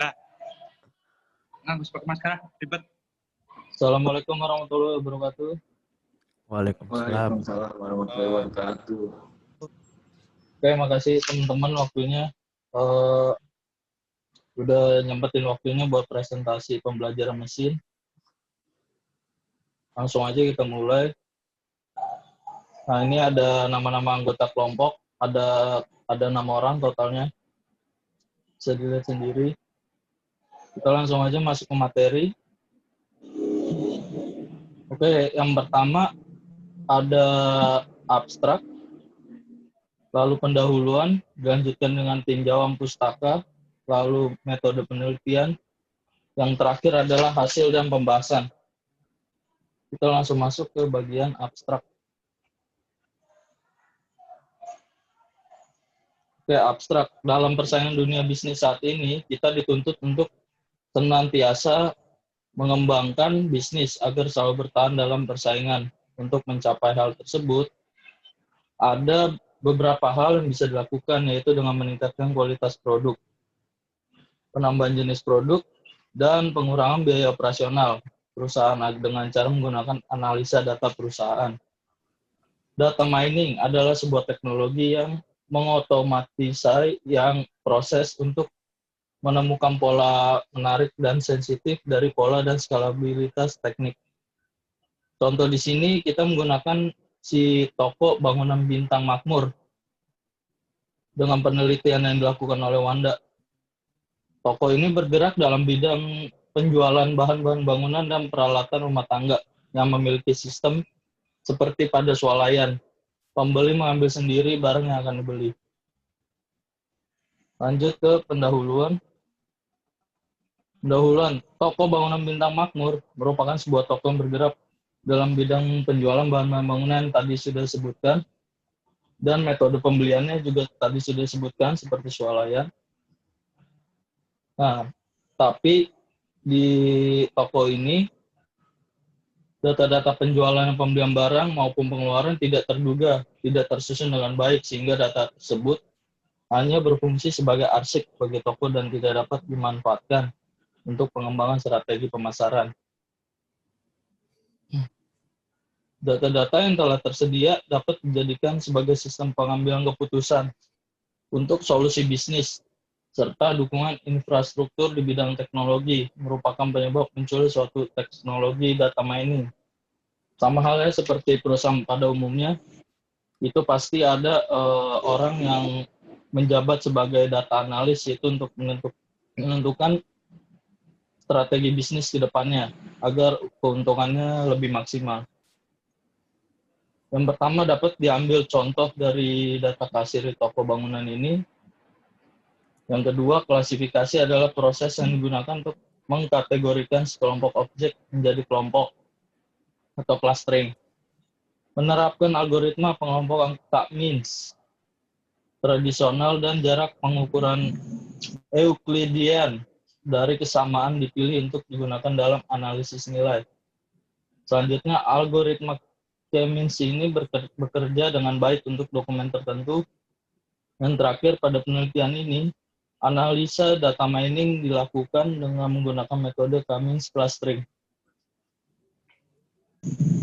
Lah, nggak pakai masker, ribet. Assalamualaikum warahmatullahi wabarakatuh. Waalaikumsalam. Waalaikumsalam warahmatullahi wabarakatuh. Oke, makasih teman-teman waktunya. Udah nyempetin waktunya buat presentasi pembelajaran mesin. Langsung aja kita mulai. Nah, ini ada nama-nama anggota kelompok. Ada 6 orang totalnya. Bisa dilihat sendiri. Kita langsung aja masuk ke materi. Oke, yang pertama ada abstrak, lalu pendahuluan, dilanjutkan dengan tinjauan pustaka, lalu metode penelitian, yang terakhir adalah hasil dan pembahasan. Kita langsung masuk ke bagian abstrak. Oke, abstrak. Dalam persaingan dunia bisnis saat ini, kita dituntut untuk senantiasa mengembangkan bisnis agar selalu bertahan dalam persaingan. Untuk mencapai hal tersebut, ada beberapa hal yang bisa dilakukan, yaitu dengan meningkatkan kualitas produk, penambahan jenis produk, dan pengurangan biaya operasional perusahaan dengan cara menggunakan analisa data perusahaan. Data mining adalah sebuah teknologi yang mengotomatisasi yang proses untuk menemukan pola menarik dan sensitif dari pola dan skalabilitas teknik. Contoh di sini kita menggunakan si toko bangunan bintang makmur dengan penelitian yang dilakukan oleh Wanda. Toko ini bergerak dalam bidang penjualan bahan-bahan bangunan dan peralatan rumah tangga yang memiliki sistem seperti pada swalayan. Pembeli mengambil sendiri barang yang akan dibeli. Lanjut ke pendahuluan. Pendahuluan, toko bangunan bintang makmur merupakan sebuah toko yang bergerak dalam bidang penjualan bahan-bahan bangunan yang tadi sudah disebutkan, dan metode pembeliannya juga tadi sudah disebutkan seperti swalayan. Nah, tapi di toko ini data-data penjualan dan pembelian barang maupun pengeluaran tidak terduga, tidak tersusun dengan baik, sehingga data tersebut hanya berfungsi sebagai arsip bagi toko dan tidak dapat dimanfaatkan untuk pengembangan strategi pemasaran. Data-data yang telah tersedia dapat dijadikan sebagai sistem pengambilan keputusan untuk solusi bisnis, serta dukungan infrastruktur di bidang teknologi merupakan penyebab munculnya suatu teknologi data mining. Sama halnya seperti perusahaan pada umumnya, itu pasti ada orang yang menjabat sebagai data analis, yaitu untuk menentukan strategi bisnis ke depannya agar keuntungannya lebih maksimal. Yang pertama dapat diambil contoh dari data kasir di toko bangunan ini. Yang kedua, klasifikasi adalah proses yang digunakan untuk mengkategorikan sekelompok objek menjadi kelompok atau clustering. Menerapkan algoritma pengelompokan K-means tradisional dan jarak pengukuran Euclidean dari kesamaan dipilih untuk digunakan dalam analisis nilai. Selanjutnya, algoritma K-means ini bekerja dengan baik untuk dokumen tertentu. Yang terakhir, pada penelitian ini, analisa data mining dilakukan dengan menggunakan metode K-means clustering.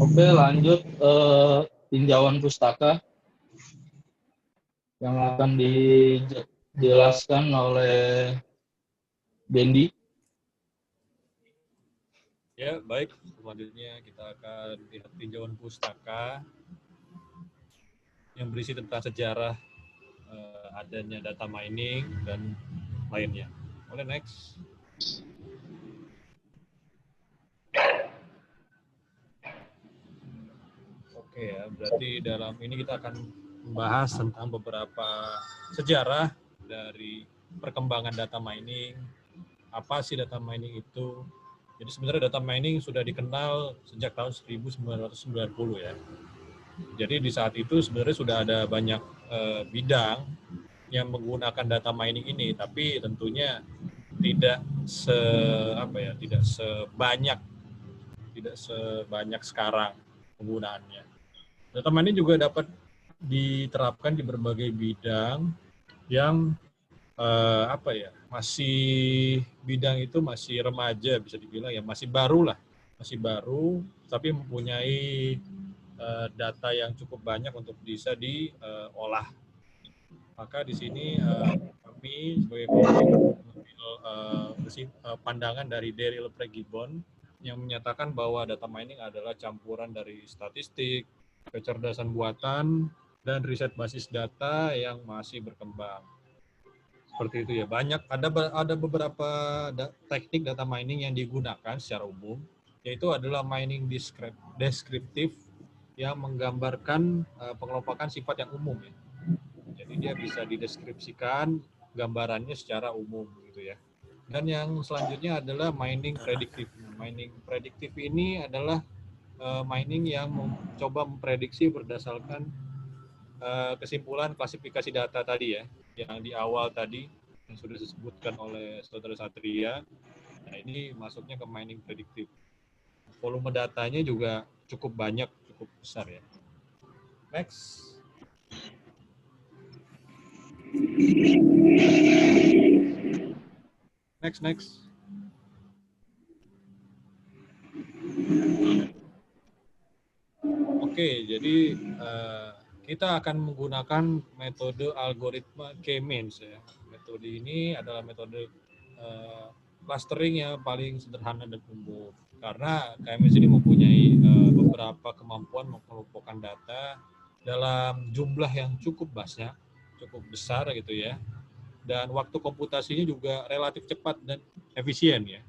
Oke, lanjut tinjauan pustaka yang akan dijelaskan oleh Dendi. Ya, baik. Selanjutnya kita akan lihat tinjauan pustaka yang berisi tentang sejarah adanya data mining dan lainnya. Boleh next. Oke ya, berarti dalam ini kita akan membahas tentang beberapa sejarah dari perkembangan data mining. Apa sih data mining itu? Jadi sebenarnya data mining sudah dikenal sejak tahun 1990 ya. Jadi di saat itu sebenarnya sudah ada banyak bidang yang menggunakan data mining ini, tapi tentunya tidak sebanyak sekarang penggunaannya. Data mining juga dapat diterapkan di berbagai bidang yang masih bidang itu masih remaja, bisa dibilang ya, masih baru lah, masih baru, tapi mempunyai data yang cukup banyak untuk bisa diolah. Maka di sini kami sebagai komite mengambil pandangan dari Daryl Pregibbon yang menyatakan bahwa data mining adalah campuran dari statistik, kecerdasan buatan, dan riset basis data yang masih berkembang. Seperti itu ya. Ada beberapa teknik data mining yang digunakan secara umum, yaitu adalah mining deskriptif yang menggambarkan pengelompokan sifat yang umum ya. Jadi dia bisa dideskripsikan gambarannya secara umum gitu ya. Dan yang selanjutnya adalah mining prediktif. Mining prediktif ini adalah mining yang mencoba memprediksi berdasarkan kesimpulan klasifikasi data tadi ya, yang di awal tadi yang sudah disebutkan oleh Saudara Satria. Nah, ini masuknya ke mining prediktif. Volume datanya juga cukup banyak, cukup besar ya. Next. Next. Oke, jadi kita akan menggunakan metode algoritma K-means ya. Metode ini adalah metode clustering yang paling sederhana dan umum. Karena K-means ini mempunyai beberapa kemampuan mengelompokkan data dalam jumlah yang cukup banyak, cukup besar gitu ya. Dan waktu komputasinya juga relatif cepat dan efisien ya.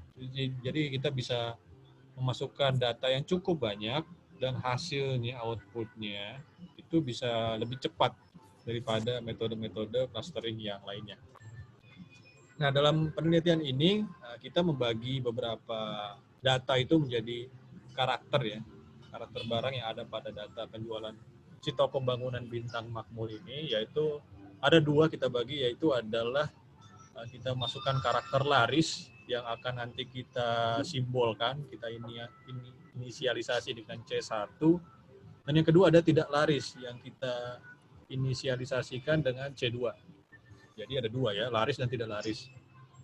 Jadi kita bisa memasukkan data yang cukup banyak dan hasilnya, outputnya itu bisa lebih cepat daripada metode-metode clustering yang lainnya. Nah, dalam penelitian ini kita membagi beberapa data itu menjadi karakter ya, karakter barang yang ada pada data penjualan Cito Pembangunan Bintang Makmur ini, yaitu ada dua kita bagi, yaitu adalah kita masukkan karakter laris yang akan nanti kita simbolkan, kita inisialisasi dengan C1, dan yang kedua ada tidak laris yang kita inisialisasikan dengan C2. Jadi ada dua ya, laris dan tidak laris.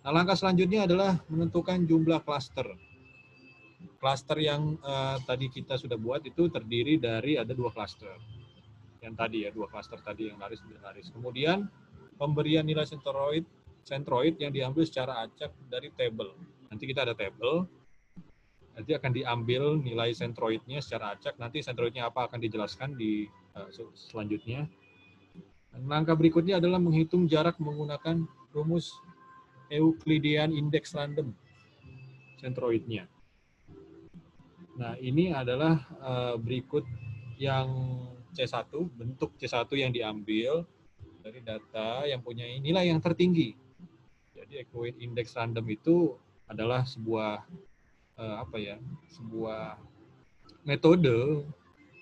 Nah, langkah selanjutnya adalah menentukan jumlah klaster. Klaster yang tadi kita sudah buat itu terdiri dari ada dua klaster. Yang tadi ya, dua klaster tadi yang laris dan tidak laris. Kemudian pemberian nilai sentroid yang diambil secara acak dari tabel. Nanti kita ada tabel, nanti akan diambil nilai sentroidnya secara acak. Nanti sentroidnya apa akan dijelaskan di selanjutnya. Dan langkah berikutnya adalah menghitung jarak menggunakan rumus Euclidean Index Random sentroidnya. Nah, ini adalah berikut yang C1, bentuk C1 yang diambil dari data yang punya nilai yang tertinggi. Jadi Euclidean Index Random itu adalah sebuah sebuah metode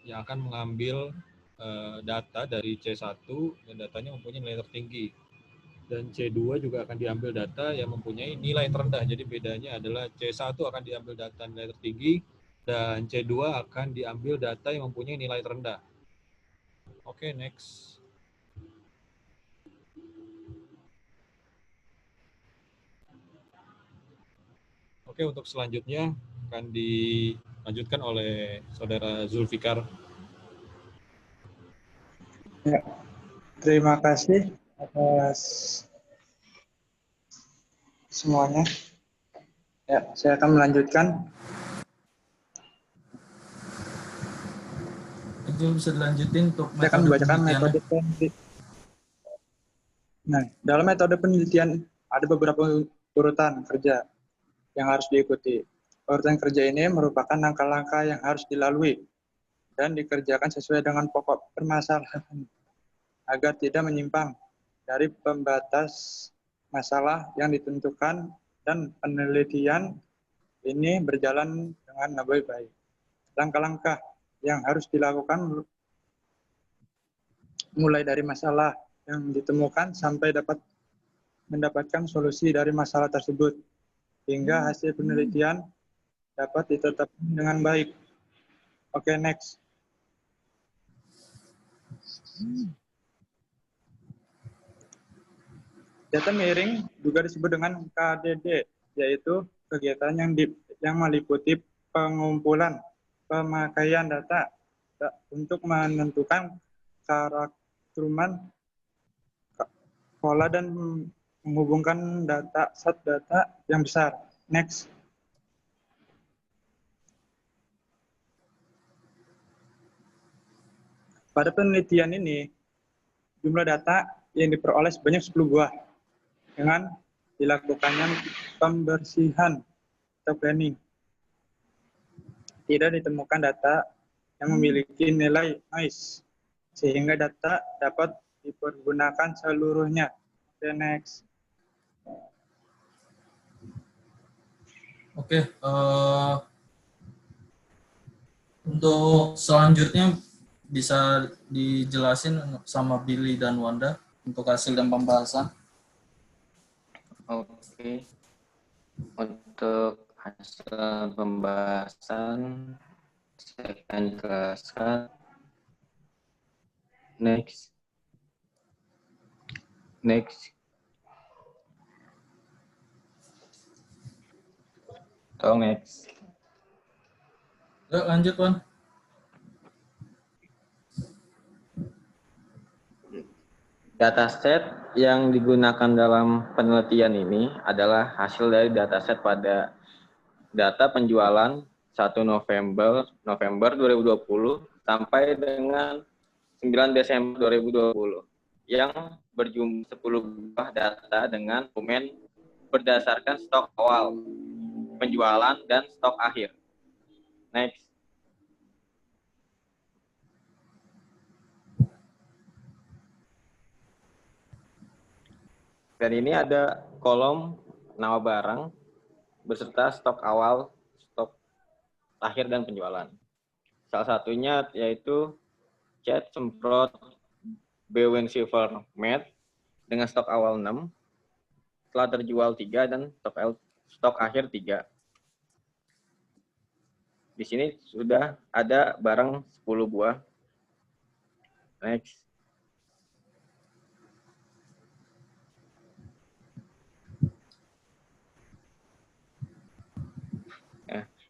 yang akan mengambil data dari C1 dan datanya mempunyai nilai tertinggi. Dan C2 juga akan diambil data yang mempunyai nilai terendah. Jadi bedanya adalah C1 akan diambil data nilai tertinggi dan C2 akan diambil data yang mempunyai nilai terendah. Oke, next. Oke, untuk selanjutnya akan dilanjutkan oleh Saudara Zulfikar. Ya, terima kasih atas semuanya. Ya, saya akan melanjutkan. Itu bisa dilanjutin untuk Saya akan membacakan metode penelitian. Nah, dalam metode penelitian ada beberapa urutan kerja yang harus diikuti. Urutan kerja ini merupakan langkah-langkah yang harus dilalui dan dikerjakan sesuai dengan pokok permasalahan agar tidak menyimpang dari pembatas masalah yang ditentukan dan penelitian ini berjalan dengan baik. Langkah-langkah yang harus dilakukan mulai dari masalah yang ditemukan sampai dapat mendapatkan solusi dari masalah tersebut hingga hasil penelitian dapat ditetapkan dengan baik. Oke, next. Data miring juga disebut dengan KDD, yaitu kegiatan yang meliputi pengumpulan pemakaian data untuk menentukan karakteristik pola dan menghubungkan set data yang besar. Next. Pada penelitian ini, jumlah data yang diperoleh sebanyak 10 buah dengan dilakukannya pembersihan atau cleaning. Tidak ditemukan data yang memiliki nilai noise, sehingga data dapat dipergunakan seluruhnya. Okay, next. Oke, untuk selanjutnya bisa dijelasin sama Billy dan Wanda untuk hasil dan pembahasan. Oke, untuk hasil pembahasan saya akan jelaskan. Next. Next. Yuk lanjut, Wan. Dataset yang digunakan dalam penelitian ini adalah hasil dari dataset pada data penjualan 1 November 2020 sampai dengan 9 Desember 2020 yang berjumlah 10 buah data dengan dokumen berdasarkan stok awal, penjualan, dan stok akhir. Next. Dan ini ada kolom nama barang beserta stok awal, stok akhir, dan penjualan. Salah satunya yaitu cat semprot Bwin Silver Matte dengan stok awal 6, telah terjual 3, dan stok akhir 3. Di sini sudah ada barang 10 buah. Next.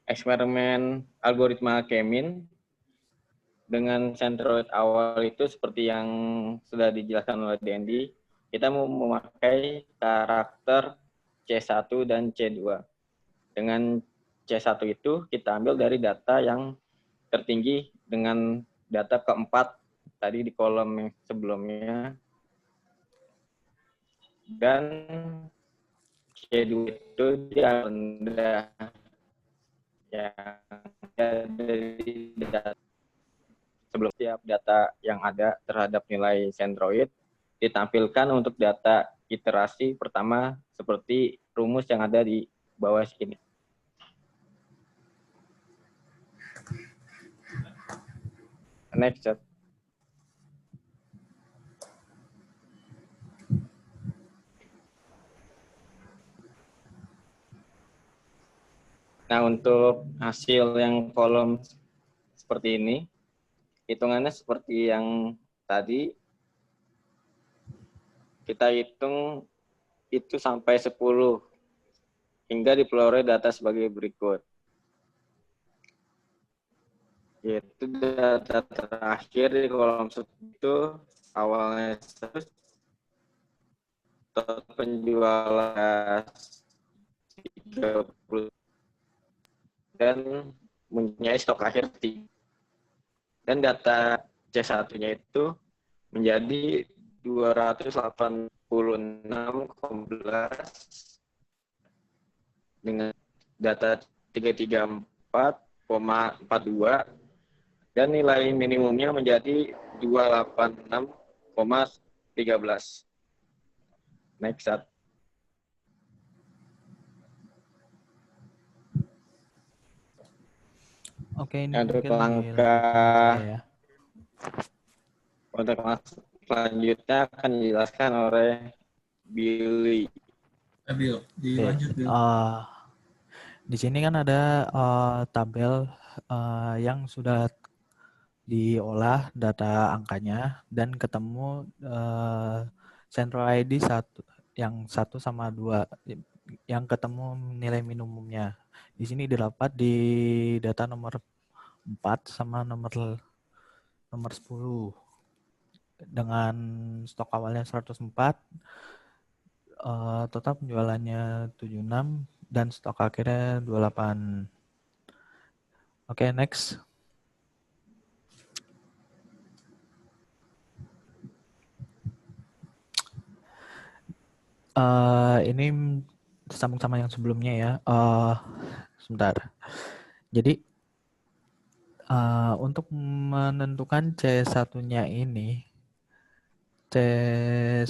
Eksperimen algoritma Kemin dengan centroid awal itu seperti yang sudah dijelaskan oleh Dendi, kita mau memakai karakter C1 dan C2. Dengan C1 itu kita ambil dari data yang tertinggi dengan data keempat tadi di kolom yang sebelumnya. Dan C2 itu dia rendah yang dari data sebelum setiap data yang ada terhadap nilai centroid ditampilkan untuk data iterasi pertama seperti rumus yang ada di bawah sini. Next chat. Nah, untuk hasil yang kolom seperti ini, hitungannya seperti yang tadi. Kita hitung itu sampai 10 hingga diperoleh data sebagai berikut. Yaitu data terakhir di kolom itu awalnya total penjualan 30 dan mempunyai stok akhir 3. Dan data C1-nya itu menjadi 286,11 dengan data 334,42 dan nilai minimumnya menjadi 286,13. Next up. Oke, ini Untuk mungkin langkah ya. Untuk selanjutnya akan dijelaskan oleh Billy. Bill, dilanjut Bill. Di sini kan ada tabel yang sudah diolah data angkanya dan ketemu Central ID yang 1 sama 2 yang ketemu nilai minimumnya. Di sini didapat di data nomor 4 sama nomor 10. Dengan stok awalnya 104, total penjualannya 76 dan stok akhirnya 28. Oke, next. Ini sambung sama yang sebelumnya ya. Sebentar. Jadi untuk menentukan C1-nya ini, DAS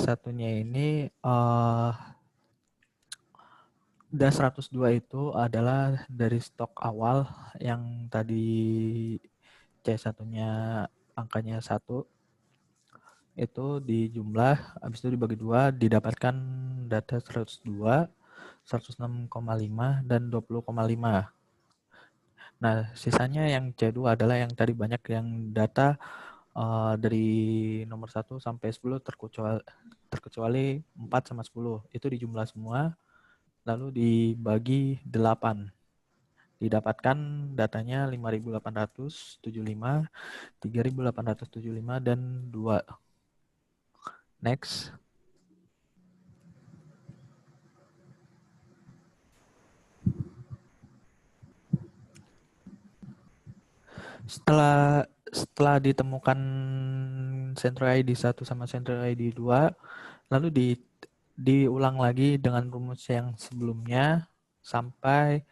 102 itu adalah dari stok awal yang tadi C1-nya angkanya 1, itu dijumlah, habis itu dibagi 2, didapatkan data 102, 106,5, dan 20,5. Nah, sisanya yang C2 adalah yang tadi banyak yang data dari nomor 1 sampai 10 terkecuali 4 sama 10. Itu dijumlah semua, lalu dibagi 8. Didapatkan datanya 5.875, 3.875, dan 2. Next. Setelah ditemukan Sentro ID 1 sama Sentro ID 2, lalu diulang lagi dengan rumus yang sebelumnya sampai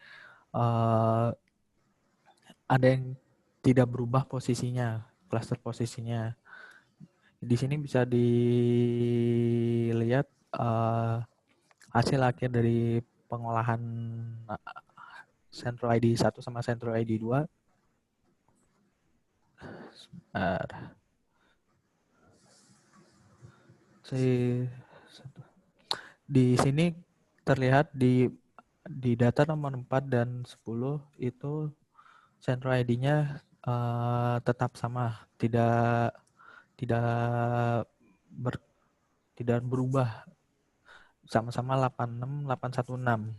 ada yang tidak berubah posisinya, klaster posisinya. Di sini bisa dilihat hasil akhir dari pengolahan Sentro ID 1 sama Sentro ID 2. Di sini terlihat di data nomor 4 dan 10 itu Sentro ID-nya tetap sama, tidak berubah, sama-sama 86, 816.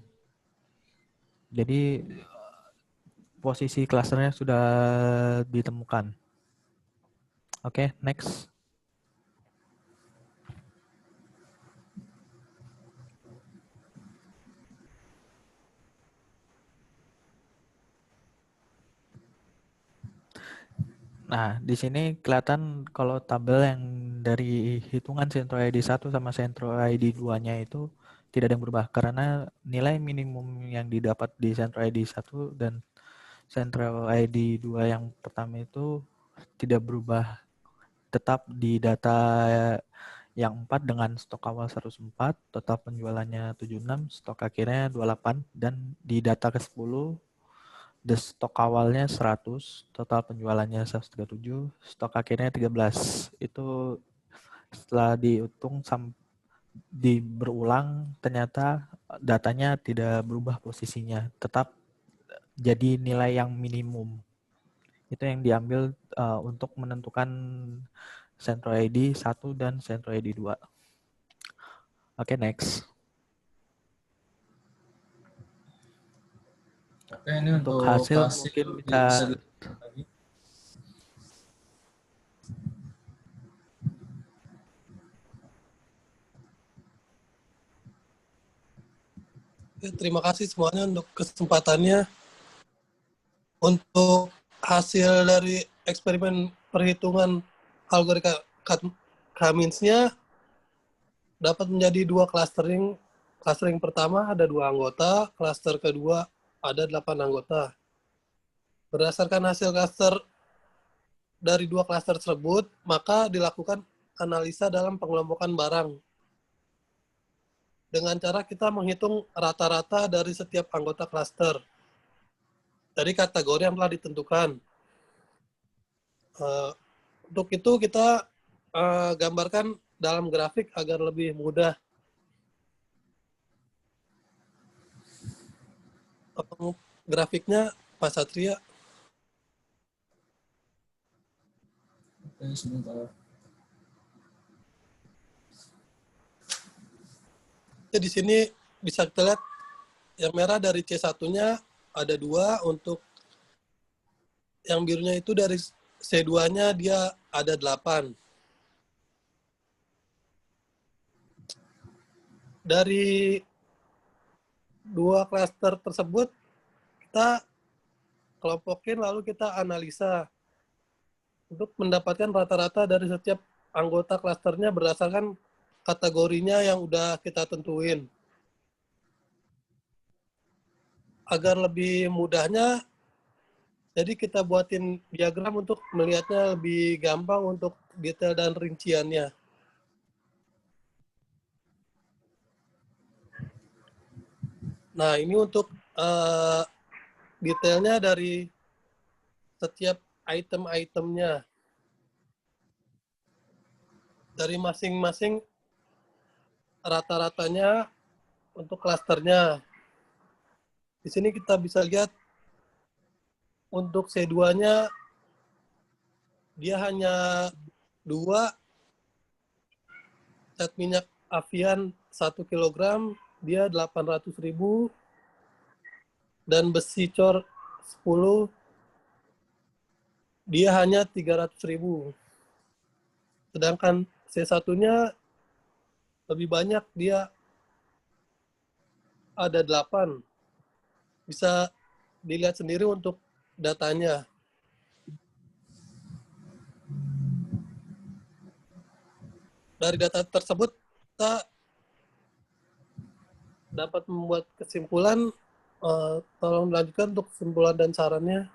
Jadi posisi klasternya sudah ditemukan. Oke, next. Nah, di sini kelihatan kalau tabel yang dari hitungan Sentro ID 1 sama Sentro ID 2-nya itu tidak ada yang berubah karena nilai minimum yang didapat di Sentro ID 1 dan Sentro ID 2 yang pertama itu tidak berubah, tetap di data yang 4 dengan stok awal 104, total penjualannya 76, stok akhirnya 28, dan di data ke-10 stok awalnya 100, total penjualannya 137, stok akhirnya 13. Itu setelah dihitung berulang, ternyata datanya tidak berubah posisinya, tetap jadi nilai yang minimum. Itu yang diambil untuk menentukan Sentro ID 1 dan Sentro ID 2. Oke, next. Oke, ini Untuk hasil mungkin bisa lagi. Terima kasih semuanya untuk kesempatannya. Untuk hasil dari eksperimen perhitungan algoritma Kaminsnya dapat menjadi 2 clustering. Clustering pertama ada 2 anggota, cluster kedua ada 8 anggota. Berdasarkan hasil cluster dari 2 cluster tersebut, maka dilakukan analisa dalam pengelompokan barang. Dengan cara kita menghitung rata-rata dari setiap anggota cluster dari kategori yang telah ditentukan. Untuk itu kita gambarkan dalam grafik agar lebih mudah. Grafiknya Pak Satria. Oke, sebentar. Ya, di sini bisa kita lihat yang merah dari C1-nya ada 2, untuk yang birunya itu dari C2-nya dia ada 8. Dari 2 klaster tersebut, kita kelompokin lalu kita analisa untuk mendapatkan rata-rata dari setiap anggota klasternya berdasarkan kategorinya yang udah kita tentuin. Agar lebih mudahnya, jadi kita buatin diagram untuk melihatnya lebih gampang untuk detail dan rinciannya. Nah, ini untuk detailnya dari setiap item-itemnya. Dari masing-masing rata-ratanya untuk klasternya. Di sini kita bisa lihat untuk C2-nya dia hanya 2 set minyak Avian 1 kg, dia 800.000, dan besi cor 10 dia hanya 300.000. Sedangkan C1-nya lebih banyak, dia ada 8. Bisa dilihat sendiri untuk datanya. Dari data tersebut, kita dapat membuat kesimpulan. Tolong dilanjutkan untuk kesimpulan dan sarannya.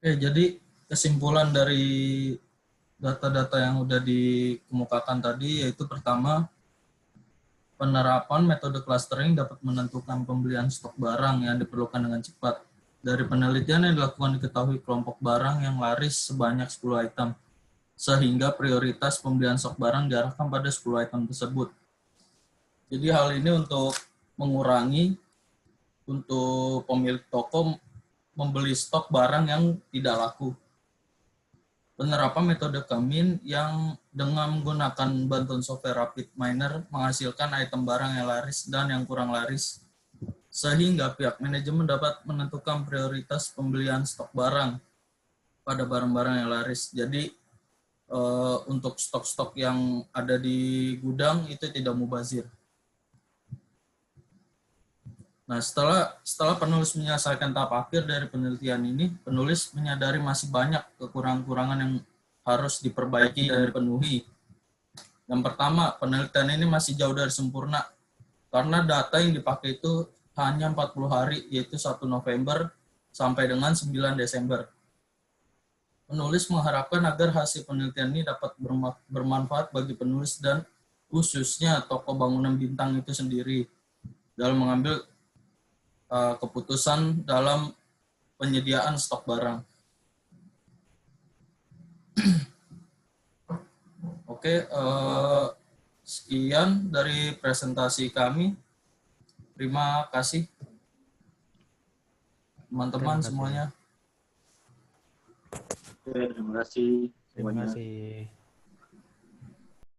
Oke, jadi kesimpulan dari data-data yang udah dikemukakan tadi yaitu pertama, penerapan metode clustering dapat menentukan pembelian stok barang yang diperlukan dengan cepat. Dari penelitian yang dilakukan diketahui kelompok barang yang laris sebanyak 10 item, sehingga prioritas pembelian stok barang diarahkan pada 10 item tersebut. Jadi hal ini untuk mengurangi untuk pemilik toko membeli stok barang yang tidak laku. Penerapan metode Kamin yang dengan menggunakan bantuan software Rapid Miner menghasilkan item barang yang laris dan yang kurang laris, sehingga pihak manajemen dapat menentukan prioritas pembelian stok barang pada barang-barang yang laris. Jadi untuk stok-stok yang ada di gudang itu tidak mubazir. Nah, setelah penulis menyelesaikan tahap akhir dari penelitian ini, penulis menyadari masih banyak kekurangan-kekurangan yang harus diperbaiki dan dipenuhi. Yang pertama, penelitian ini masih jauh dari sempurna, karena data yang dipakai itu hanya 40 hari, yaitu 1 November sampai dengan 9 Desember. Penulis mengharapkan agar hasil penelitian ini dapat bermanfaat bagi penulis dan khususnya toko bangunan bintang itu sendiri dalam mengambil keputusan dalam penyediaan stok barang. Oke, sekian dari presentasi kami. Terima kasih teman-teman semuanya. Oke, terima kasih Terima semuanya. kasih.